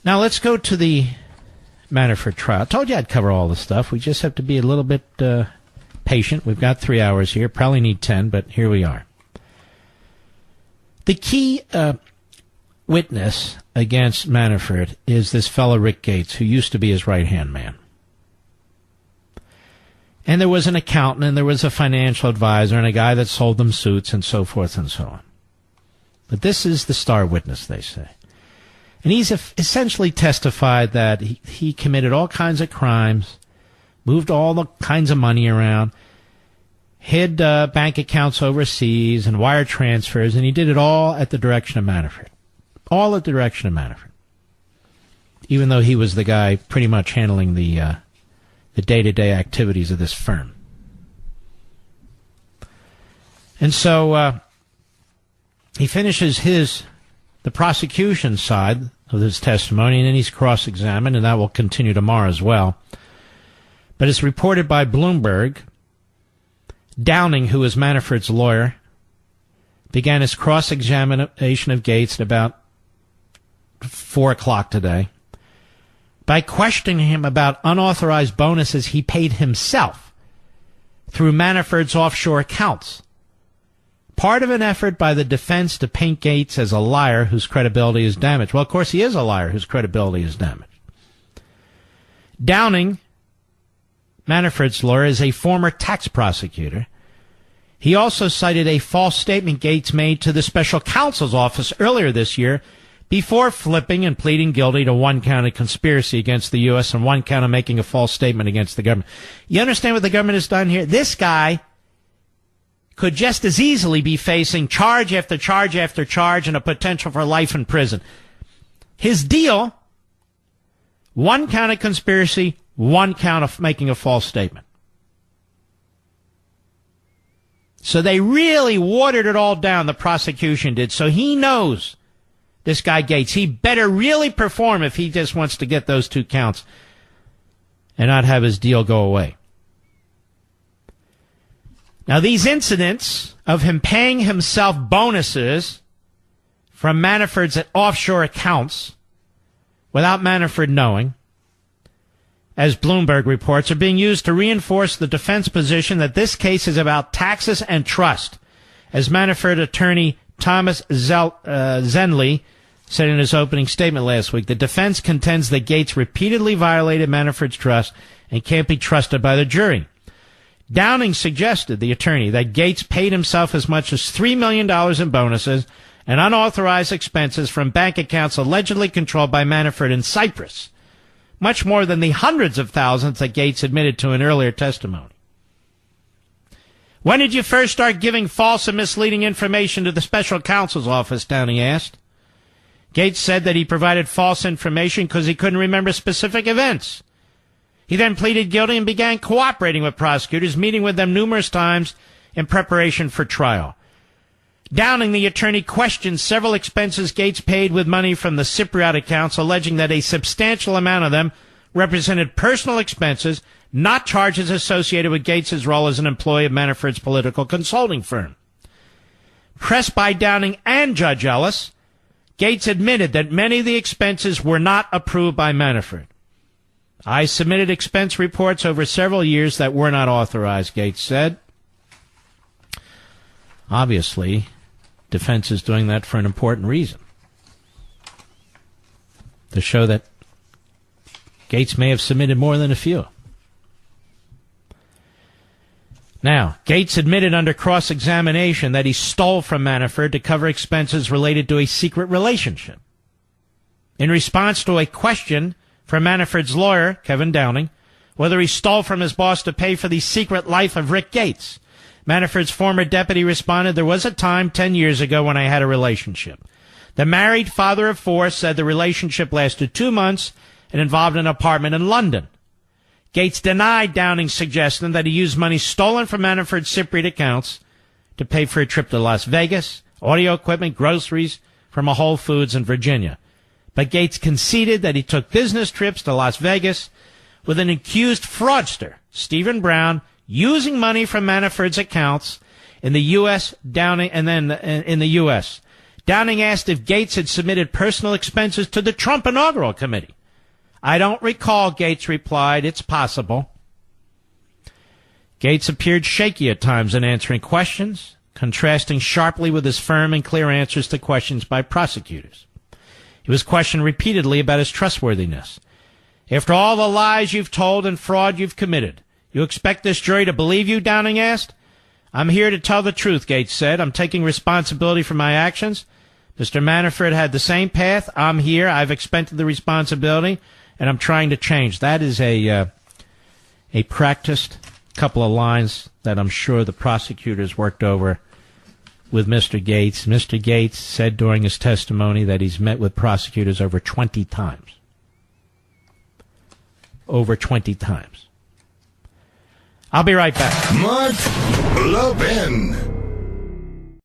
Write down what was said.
Now let's go to the Manafort trial. I told you I'd cover all the stuff. We just have to be a little bit patient. We've got 3 hours here. Probably need 10, but here we are. The key witness against Manafort is this fellow Rick Gates, who used to be his right-hand man. And there was an accountant, and there was a financial advisor, and a guy that sold them suits, and so forth and so on. But this is the star witness, they say. And he's essentially testified that he committed all kinds of crimes, moved all the kinds of money around, hid bank accounts overseas and wire transfers, and he did it all at the direction of Manafort. All at the direction of Manafort. Even though he was the guy pretty much handling the day-to-day activities of this firm. And so he finishes the prosecution side of his testimony, and then he's cross-examined, and that will continue tomorrow as well. But it's reported by Bloomberg, Downing, who is Manafort's lawyer, began his cross-examination of Gates at about 4 o'clock today by questioning him about unauthorized bonuses he paid himself through Manafort's offshore accounts. Part of an effort by the defense to paint Gates as a liar whose credibility is damaged. Well, of course, he is a liar whose credibility is damaged. Downing, Manafort's lawyer, is a former tax prosecutor. He also cited a false statement Gates made to the special counsel's office earlier this year before flipping and pleading guilty to 1 count of conspiracy against the U.S. and 1 count of making a false statement against the government. You understand what the government has done here? This guy could just as easily be facing charge after charge after charge and a potential for life in prison. His deal, 1 count of conspiracy, 1 count of making a false statement. So they really watered it all down, the prosecution did. So he knows, this guy Gates, he better really perform if he just wants to get those 2 counts and not have his deal go away. Now, these incidents of him paying himself bonuses from Manafort's offshore accounts without Manafort knowing, as Bloomberg reports, are being used to reinforce the defense position that this case is about taxes and trust, as Manafort attorney Thomas Zenley said in his opening statement last week. The defense contends that Gates repeatedly violated Manafort's trust and can't be trusted by the jury. Downing suggested, the attorney, that Gates paid himself as much as $3 million in bonuses and unauthorized expenses from bank accounts allegedly controlled by Manafort in Cyprus, much more than the hundreds of thousands that Gates admitted to in earlier testimony. When did you first start giving false and misleading information to the special counsel's office, Downing asked. Gates said that he provided false information because he couldn't remember specific events. He then pleaded guilty and began cooperating with prosecutors, meeting with them numerous times in preparation for trial. Downing, the attorney, questioned several expenses Gates paid with money from the Cypriot accounts, alleging that a substantial amount of them represented personal expenses, not charges associated with Gates' role as an employee of Manafort's political consulting firm. Pressed by Downing and Judge Ellis, Gates admitted that many of the expenses were not approved by Manafort. I submitted expense reports over several years that were not authorized, Gates said. Obviously, defense is doing that for an important reason. To show that Gates may have submitted more than a few. Now, Gates admitted under cross-examination that he stole from Manafort to cover expenses related to a secret relationship. In response to a question from Manafort's lawyer, Kevin Downing, whether he stole from his boss to pay for the secret life of Rick Gates, Manafort's former deputy responded, "There was a time 10 years ago when I had a relationship." The married father of 4 said the relationship lasted 2 months and involved an apartment in London. Gates denied Downing's suggestion that he used money stolen from Manafort's Cypriot accounts to pay for a trip to Las Vegas, audio equipment, groceries from a Whole Foods in Virginia. But Gates conceded that he took business trips to Las Vegas with an accused fraudster, Stephen Brown, using money from Manafort's accounts in the U.S. Downing Downing asked if Gates had submitted personal expenses to the Trump inaugural committee. I don't recall, Gates replied. It's possible. Gates appeared shaky at times in answering questions, contrasting sharply with his firm and clear answers to questions by prosecutors. He was questioned repeatedly about his trustworthiness. After all the lies you've told and fraud you've committed, you expect this jury to believe you, Downing asked. I'm here to tell the truth, Gates said. I'm taking responsibility for my actions. Mr. Manafort had the same path. I'm here. I've accepted the responsibility, and I'm trying to change. That is a practiced couple of lines that I'm sure the prosecutors worked over with Mr. Gates. Mr. Gates said during his testimony that he's met with prosecutors over 20 times. Over 20 times. I'll be right back. Mark Levin.